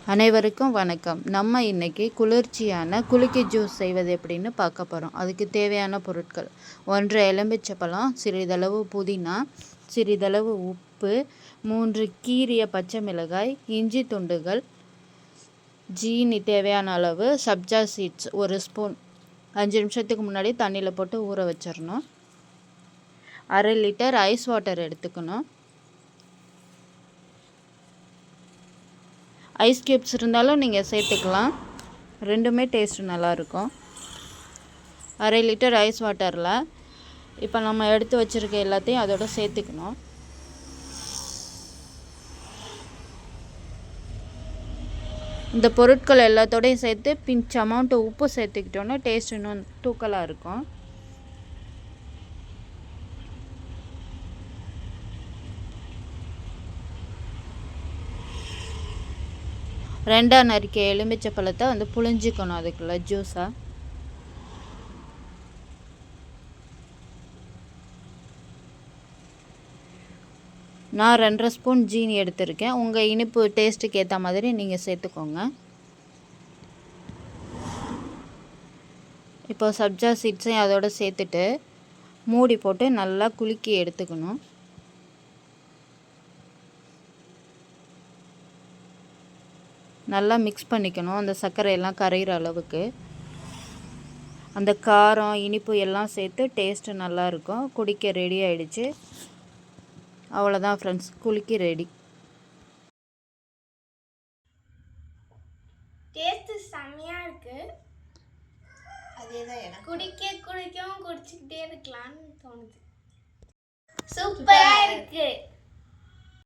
அனைவருக்கும் வணக்கம். நம்ம இன்னைக்கு குளிர்ச்சியான குலுக்கி ஜூஸ் செய்வது எப்படின்னு பார்க்க போகிறோம். அதுக்கு தேவையான பொருட்கள்: 1 எலுமிச்சப்பழம், சிறிதளவு புதினா, சிறிதளவு உப்பு, 3 கீறிய பச்சை மிளகாய், இஞ்சி துண்டுகள், ஜீனி தேவையான அளவு, சப்ஜா சீட்ஸ் 1 ஸ்பூன். 5 நிமிஷத்துக்கு முன்னாடி தண்ணியில் போட்டு ஊற வச்சிடணும். 1/2 லிட்டர் ஐஸ் வாட்டர் எடுத்துக்கணும். ஐஸ் க்யூப்ஸ் இருந்தாலும் நீங்கள் சேர்த்துக்கலாம், ரெண்டுமே டேஸ்ட்டு நல்லாயிருக்கும். 1/2 லிட்டர் ஐஸ் வாட்டரில் இப்போ நம்ம எடுத்து வச்சுருக்க எல்லாத்தையும் அதோட சேர்த்துக்கணும். இந்த பொருட்கள் எல்லாத்தோடையும் சேர்த்து பிஞ்ச் அமௌண்ட்டு உப்பு சேர்த்துக்கிட்டோன்னா டேஸ்ட் இன்னும் தூக்கலாக இருக்கும். ரெண்டாக நறுக்கிய எலுமிச்சை பழத்தை புழிஞ்சிக்கணும் அதுக்குள்ளே ஜூஸாக. நான் 2.5 ஸ்பூன் ஜீனி எடுத்திருக்கேன். உங்கள் இனிப்பு டேஸ்ட்டுக்கு ஏற்ற மாதிரி நீங்கள் சேர்த்துக்கோங்க. இப்போ சப்ஜா சீட்ஸையும் அதோடு சேர்த்துட்டு மூடி போட்டு நல்லா குலுக்கி எடுத்துக்கணும். நல்லா மிக்ஸ் பண்ணிக்கணும், அந்த சர்க்கரையெல்லாம் கரைகிற அளவுக்கு. அந்த காரம் இனிப்பு எல்லாம் சேர்த்து டேஸ்ட்டு நல்லாயிருக்கும். குடிக்க ரெடி ஆகிடுச்சு. அவ்வளோதான் ஃப்ரெண்ட்ஸ், குலுக்கி ரெடி. டேஸ்ட்டு செம்மையாக இருக்குது. அதே தான் எனக்கு குடிக்கவும் குடிச்சிக்கிட்டே இருக்கலான்னு தோணுது. சூப்பராக இருக்குது.